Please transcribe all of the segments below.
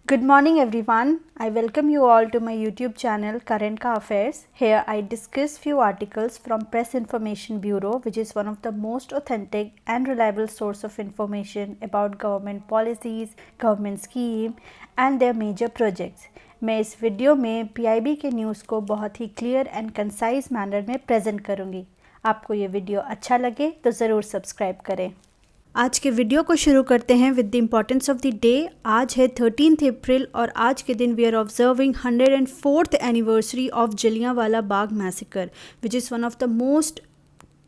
Good morning everyone. I welcome you all to my YouTube channel Current Ka Affairs. Here I discuss few articles from Press Information Bureau, which is one of the most authentic and reliable source of information about government policies, government scheme and their major projects. मैं इस video में PIB के news को बहुत ही clear and concise manner में present करूँगी। आपको ये वीडियो अच्छा लगे तो ज़रूर सब्सक्राइब करें। आज के वीडियो को शुरू करते हैं with the importance of the day. आज है 13 अप्रैल और आज के दिन we are observing 104th anniversary of Jallianwala Bagh massacre, which is one of the most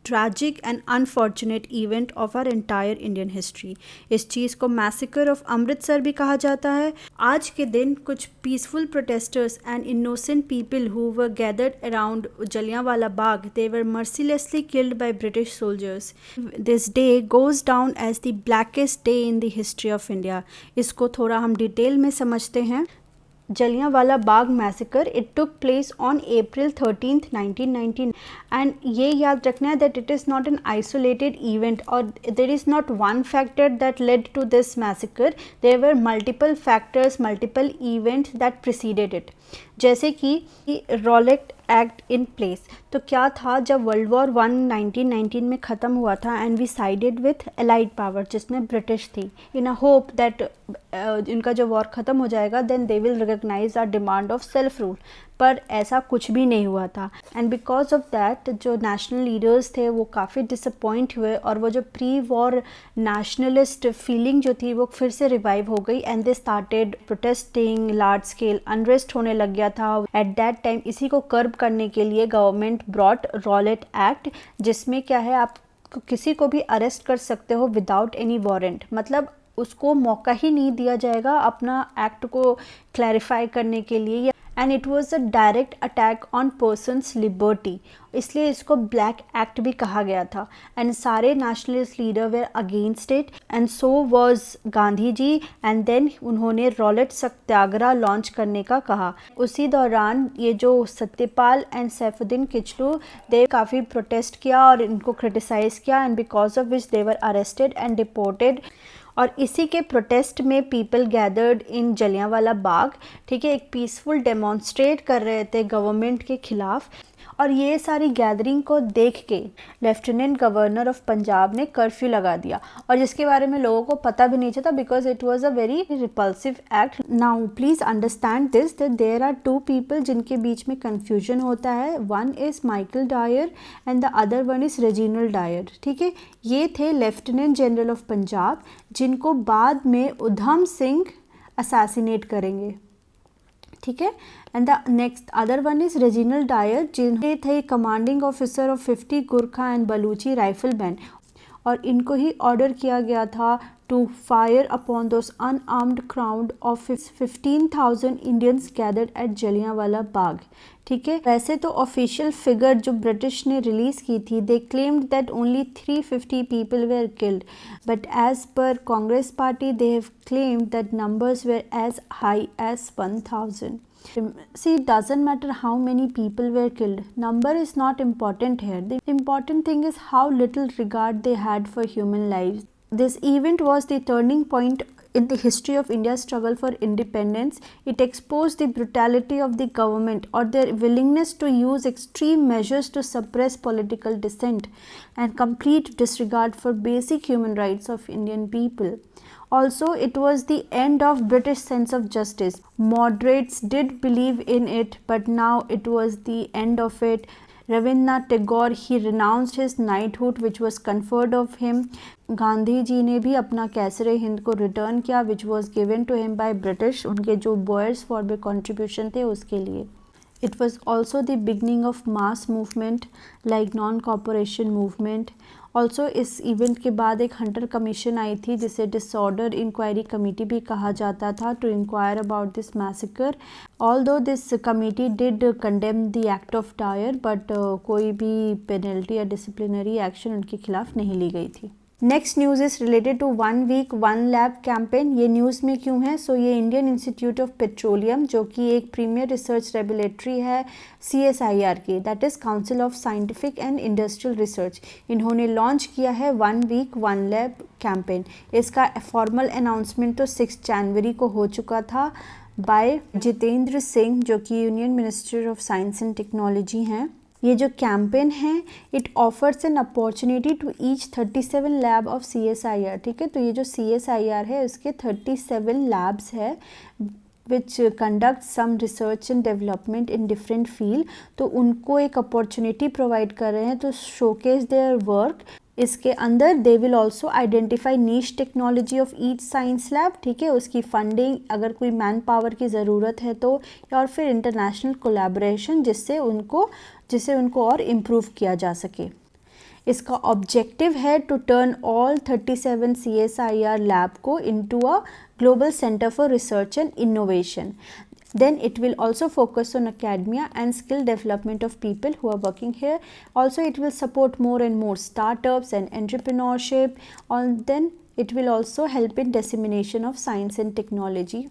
tragic and unfortunate event of our entire Indian history. इस चीज़ को मैसेकर ऑफ अमृतसर भी कहा जाता है। आज के दिन कुछ peaceful protesters and innocent people who were gathered around Jallianwala Bagh, they were mercilessly killed by British soldiers. This day goes down as the blackest day in the history of India. इसको थोड़ा हम डिटेल में समझते हैं। Jallianwala Bagh massacre it took place on April 13th 1919 and ये याद रखना है that it is not an isolated event और there is not one factor that led to this massacre, there were multiple factors, multiple events that preceded it. जैसे कि Rowlatt act in place. तो क्या था, जब वर्ल्ड वॉर 1 1919 में ख़त्म हुआ था and we sided with allied power जिसमें ब्रिटिश थी, इन अ होप दैट इनका जो वॉर ख़त्म हो जाएगा then they will recognise our demand of self rule, पर ऐसा कुछ भी नहीं हुआ था। एंड बिकॉज ऑफ दैट जो नेशनल लीडर्स थे वो काफ़ी डिसअपॉइंट हुए और वो जो प्री वॉर नेशनलिस्ट फीलिंग जो थी वो फिर से रिवाइव हो गई and they started protesting, large scale unrest होने लग गया था। एट दैट टाइम इसी को कर्ब करने के लिए गवर्नमेंट ब्रॉट रॉलेट एक्ट, जिसमें क्या है आप किसी को भी अरेस्ट कर सकते हो विदाउट एनी वारंट, मतलब उसको मौका ही नहीं दिया जाएगा अपना एक्ट को क्लैरिफाई करने के लिए। And it was a direct attack on persons liberty, इसलिए इसको ब्लैक एक्ट भी कहा गया था। एंड सारे nationalist leader were against it and so was Gandhi ji. And then उन्होंने रॉलेट सत्याग्रह लॉन्च करने का कहा। उसी दौरान ये जो सत्यपाल एंड सैफुद्दीन किचलू दे काफ़ी प्रोटेस्ट किया और इनको क्रिटिसाइज़ किया and because of which they were arrested and deported. और इसी के प्रोटेस्ट में people gathered in Jallianwala Bagh, ठीक है, एक पीसफुल डेमोन्स्ट्रेट कर रहे थे गवर्नमेंट के खिलाफ। और ये सारी गैदरिंग को देख के लेफ्टिनेंट गवर्नर ऑफ पंजाब ने कर्फ्यू लगा दिया और जिसके बारे में लोगों को पता भी नहीं चलता because it was a very repulsive act. Now please understand this that there are two people जिनके बीच में कन्फ्यूजन होता है। One is Michael Dyer and the other one is Reginald Dyer, ठीक है। ये थे लेफ्टिनेंट जनरल ऑफ पंजाब जिनको बाद में उधम सिंह असैसिनेट करेंगे, ठीक है। And the next other one is Reginald Dyer, जिन्हें थे commanding officer of 50 Gurkha and Baluchi riflemen और इनको ही ऑर्डर किया गया था to fire upon those unarmed crowd of 15,000 Indians gathered at Jallianwala Bagh, ठीक है। वैसे तो ऑफिशियल फिगर जो ब्रिटिश ने रिलीज़ की थी, they claimed that only 350 people were killed, but as per Congress party they have claimed that numbers were as high as 1,000. See, it doesn't matter how many people were killed. Number is not important here. The important thing is how little regard they had for human lives. This event was the turning point in the history of India's struggle for independence. It exposed the brutality of the government or their willingness to use extreme measures to suppress political dissent and complete disregard for basic human rights of Indian people. Also, it was the end of British sense of justice. Moderates did believe in it, but now it was the end of it. Rabindranath Tagore, he renounced his knighthood which was conferred of him. Gandhi ji ने भी अपना कैसरे हिंद को return किया which was given to him by British, उनके जो boers for the contribution थे उसके लिए। It was also the beginning of mass movement like non-cooperation movement. Also इस इवेंट के बाद एक हंटर कमीशन आई थी जिसे डिसऑर्डर इंक्वायरी कमेटी भी कहा जाता था to enquire about this massacre. Although this committee did condemn the act of Dyer, but कोई भी पेनल्टी या डिसिप्लिनरी एक्शन उनके खिलाफ नहीं ली गई थी। Next news is related to 1 week 1 lab campaign. ये न्यूज़ में क्यों है? सो ये इंडियन इंस्टीट्यूट ऑफ पेट्रोलियम, जो कि एक प्रीमियर रिसर्च लेबोरेटरी है CSIR की, that is council of scientific and industrial research, इन्होंने लॉन्च किया है 1 वीक 1 लैब कैंपेन। इसका फॉर्मल अनाउंसमेंट तो 6 जनवरी को हो चुका था बाय जितेंद्र सिंह, जो कि union minister of science and technology हैं। ये जो कैंपेन है it offers an opportunity to each 37 lab of CSIR, ठीक है। तो ये जो CSIR है उसके 37 लैब्स है which conduct some research and development in different field, तो उनको एक अपॉर्चुनिटी प्रोवाइड कर रहे हैं तो शोकेस देयर वर्क। इसके अंदर they will also identify niche technology of each science lab, ठीक है, उसकी फंडिंग, अगर कोई मैन पावर की ज़रूरत है तो, और फिर इंटरनेशनल कोलैबोरेशन जिससे उनको और इम्प्रूव किया जा सके। इसका ऑब्जेक्टिव है to turn all 37 CSIR lab को into a global centre for research and innovation. Then it will also focus on academia and skill development of people who are working here. Also it will support more and more startups and entrepreneurship, and then it will also help in dissemination of science and technology.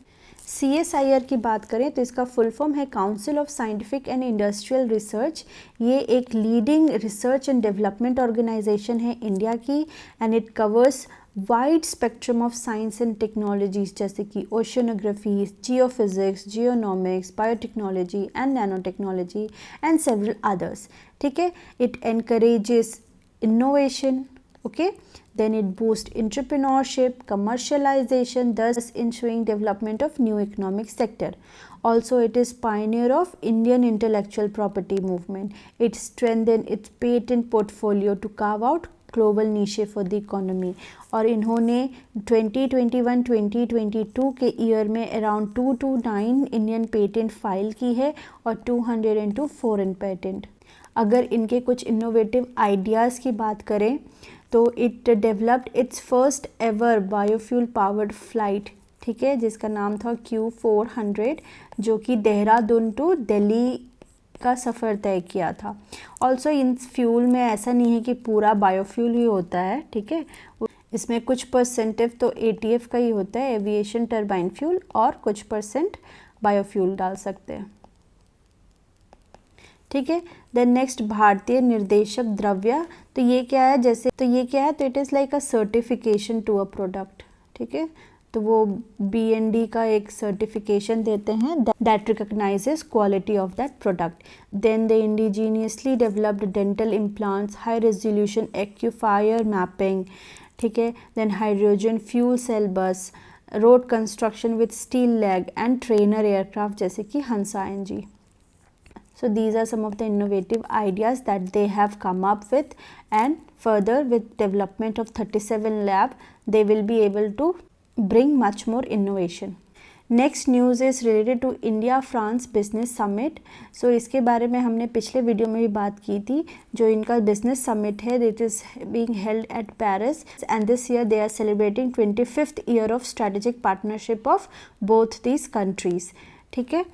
CSIR की बात करें तो इसका full form है council of scientific and industrial research. ये एक leading research and development organisation है India की, and it covers wide spectrum of science and technologies जैसे कि oceanography, geophysics, genomics, biotechnology and nano technology and several others, ठीक है। It encourages innovation, okay, then it boosts entrepreneurship, commercialization, thus ensuring development of new economic sector. Also it is pioneer of Indian intellectual property movement. It strengthened its patent portfolio to carve out global niche for the economy. और इन्होंने 2021-2022 के year में around 229 Indian patent file की है और 202 foreign patent. अगर इनके कुछ इनोवेटिव आइडियाज़ की बात करें तो it developed it's first ever biofuel powered flight, ठीक है, जिसका नाम था Q400, जो कि देहरादून टू दिल्ली का सफ़र तय किया था। ऑल्सो इन फ्यूल में ऐसा नहीं है कि पूरा बायोफ्यूल ही होता है, ठीक है, इसमें कुछ परसेंटेज तो ATF का ही होता है, एविएशन टर्बाइन फ्यूल, और कुछ परसेंट बायोफ्यूल डाल सकते हैं, ठीक है। देन नेक्स्ट भारतीय निर्देशक द्रव्य, तो ये क्या है, तो it is like a certification to a product, ठीक है, तो वो BND का एक सर्टिफिकेशन देते हैं that recognises quality of that product. Then they indigenously developed dental implants, high resolution aquifer mapping, ठीक है, then hydrogen fuel cell bus, road construction with steel slag and trainer aircraft जैसे कि Hansa NG. So these are some of the innovative ideas that they have come up with, and further with development of 37 lab they will be able to bring much more innovation. Next news is related to India France business summit. So इसके बारे में हमने पिछले video में भी बात की थी। जो इनका बिजनेस समिट है it is being held at Paris, and this year they are celebrating 25th year of strategic partnership of both these countries, ठीक है।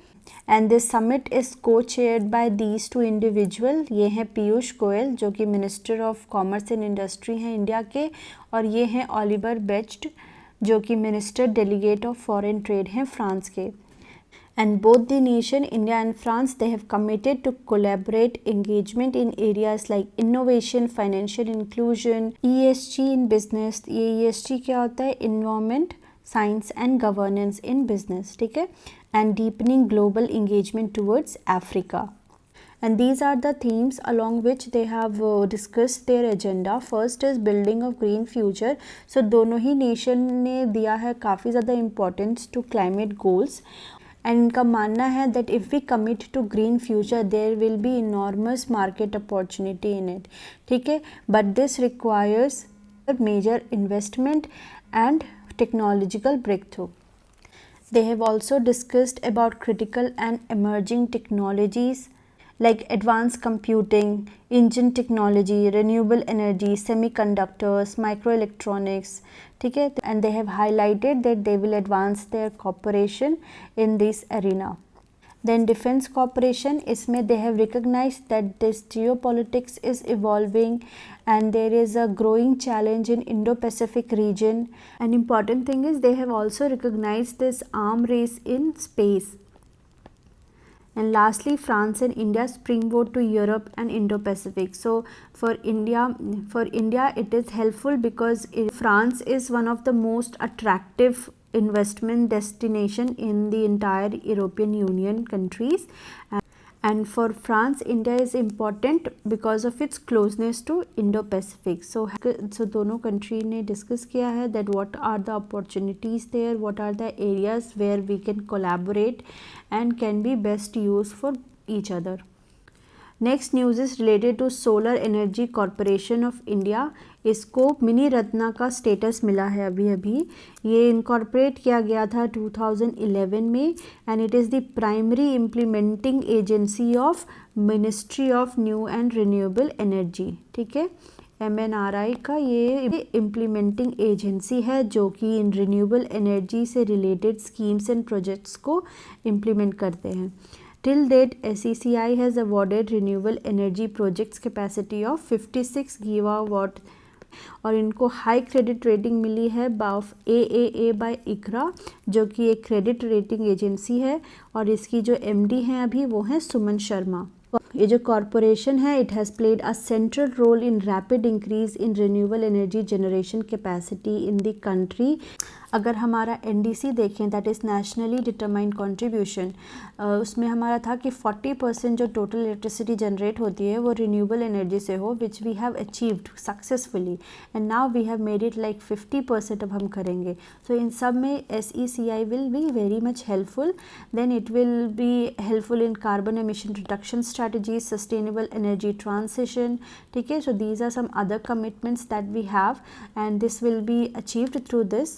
And this summit is co chaired by these two individual. ये हैं पीयूष गोयल जो कि minister of commerce and industry हैं India के, और ये हैं ओलिवर बेच्ड जो कि minister delegate of foreign trade हैं फ्रांस के। And both the nation, India and France, they have committed to collaborate engagement in areas like innovation, financial inclusion, ESG in business. ये ESG क्या होता है? Environment, Science and Governance in business, ठीक है, and deepening global engagement towards Africa. And these are the themes along which they have discussed their agenda. First is building of green future. So दोनों ही nation ने दिया है काफ़ी ज़्यादा importance to climate goals. And इनका मानना है that if we commit to green future there will be enormous market opportunity in it, ठीक है, but this requires major investment and technological breakthrough. They have also discussed about critical and emerging technologies like advanced computing, engine technology, renewable energy, semiconductors, microelectronics, ठीक है, and they have highlighted that they will advance their cooperation in this arena. Then defense cooperation, इसमें they have recognized that this geopolitics is evolving and there is a growing challenge in Indo-Pacific region. An important thing is they have also recognized this arms race in space. And lastly, France and India springboard to Europe and Indo-Pacific. So for India it is helpful because France is one of the most attractive investment destination in the entire European Union countries. And for France, India is important because of its closeness to Indo-Pacific. So दोनों country ने discuss किया है that what are the opportunities there, what are the areas where we can collaborate and can be best used for each other. Next news is related to solar energy corporation of India. इसको mini Ratna का status मिला है अभी. ये incorporate किया गया था 2011 में and it is the primary implementing agency of ministry of new and renewable energy. ठीक है, MNRI का ये इम्प्लीमेंटिंग एजेंसी है जो कि इन रिन्यूएबल एनर्जी से रिलेटेड स्कीम्स एंड प्रोजेक्ट्स को इम्प्लीमेंट करते हैं. Till date, SECI has awarded renewable energy projects capacity of 56 gigawatt और इनको हाई क्रेडिट रेटिंग मिली है ऑफ AAA बाय ICRA जो कि एक क्रेडिट रेटिंग एजेंसी है और इसकी जो MD हैं अभी वो हैं सुमन शर्मा. ये जो कॉरपोरेशन है it has played a central role in rapid increase in renewable energy generation capacity in the country. अगर हमारा NDC देखें that is nationally determined contribution, उसमें हमारा था कि 40% जो टोटल इलेक्ट्रिसिटी जनरेट होती है वो रिन्यूएबल एनर्जी से हो, which we have achieved successfully and now we have made it like 50% अब हम करेंगे. सो इन सब में SECI will be very much helpful. Then it will be helpful in carbon emission reduction strategies, sustainable energy transition. ठीक है, so these are some other commitments that we have and this will be achieved through this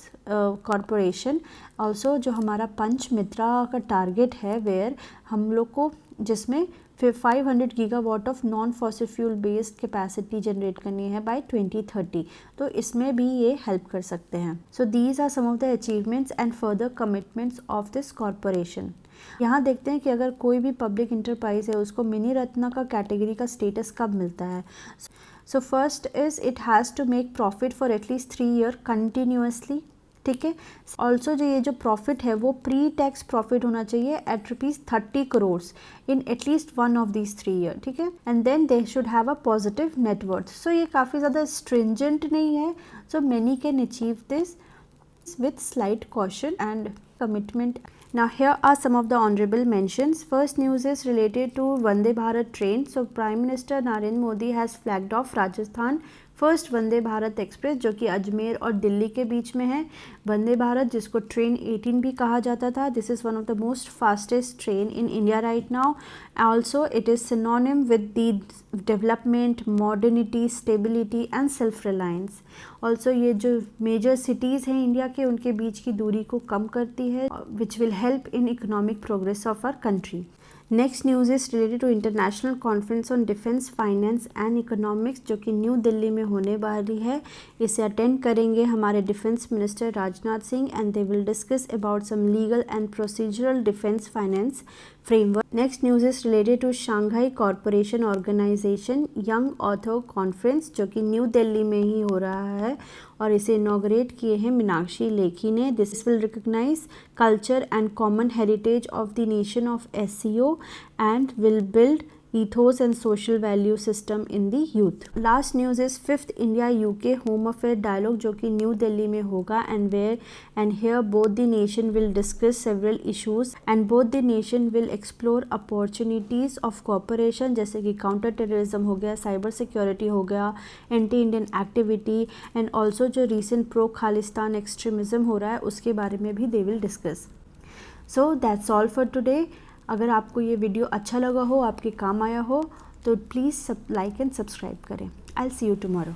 corporation. Also जो हमारा पंचमित्रा का target है where हम लोग को जिसमें 500 gigawatt of non fossil fuel based capacity generate करनी है बाय 2030, तो इसमें भी ये हेल्प कर सकते हैं. So these are some of the achievements and further commitments of this corporation. यहाँ देखते हैं कि अगर कोई भी पब्लिक इंटरप्राइज है उसको मिनी रत्ना का कैटेगरी का स्टेटस कब मिलता है. So first is it has to make profit for at least 3 year continuously. ठीक है, ऑल्सो जो ये जो प्रॉफिट है वो प्री टैक्स प्रॉफिट होना चाहिए at ₹30 crore in at least one of these 3 year. ठीक है, and then they should have a positive net worth. So ये काफ़ी ज़्यादा स्ट्रिंजेंट नहीं है, so many can achieve this with slight caution and commitment. Now here are some of the honorable mentions. First news is related to Vande Bharat train. So Prime Minister Narendra Modi has flagged off Rajasthan first Vande Bharat express जो कि अजमेर और दिल्ली के बीच में है. वंदे भारत जिसको train 18 भी कहा जाता था, this is one of the most fastest train in India right now. Also it is synonym with the development, modernity, stability and self reliance. Also ये जो मेजर सिटीज़ हैं इंडिया के उनके बीच की दूरी को कम करती है which will help in economic progress of our country. Next news is related to international conference on defence, finance and economics जो कि न्यू दिल्ली में होने वाली है. इसे अटेंड करेंगे हमारे defence minister Rajnath Singh and they will discuss about some legal and procedural defence finance framework. Next news is related to Shanghai corporation organisation young author conference जो कि न्यू दिल्ली में ही हो रहा है और इसे इनॉग्रेट किए हैं मीनाक्षी लेखी ने. This will recognise culture and common heritage of the nation of SCO and will build ethos and social value system in the youth. Last news is 5th India UK Home Affair Dialogue जो कि new Delhi में होगा and here both the nation will discuss several issues and both the nation will explore opportunities of cooperation जैसे कि counter terrorism हो गया, cyber security हो गया, anti Indian activity and also जो recent pro Khalistan extremism हो रहा है उसके बारे में भी they will discuss. So that's all for today. अगर आपको ये वीडियो अच्छा लगा हो, आपके काम आया हो तो प्लीज़ लाइक एंड सब्सक्राइब करें. I will see you tomorrow.